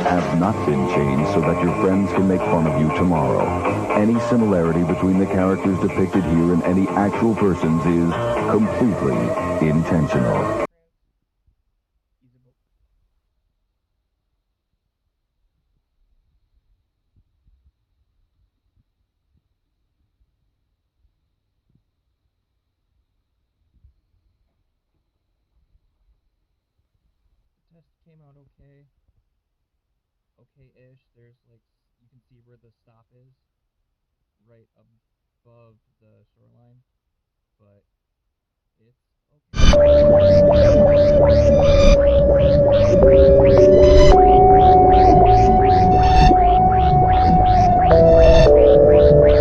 have not been changed so that your friends can make fun of you tomorrow. Any similarity between the characters depicted here and any actual persons is completely intentional. Test came out okay. Okay-ish. There's like, you can see where the stop is, right above the shoreline, but it's okay.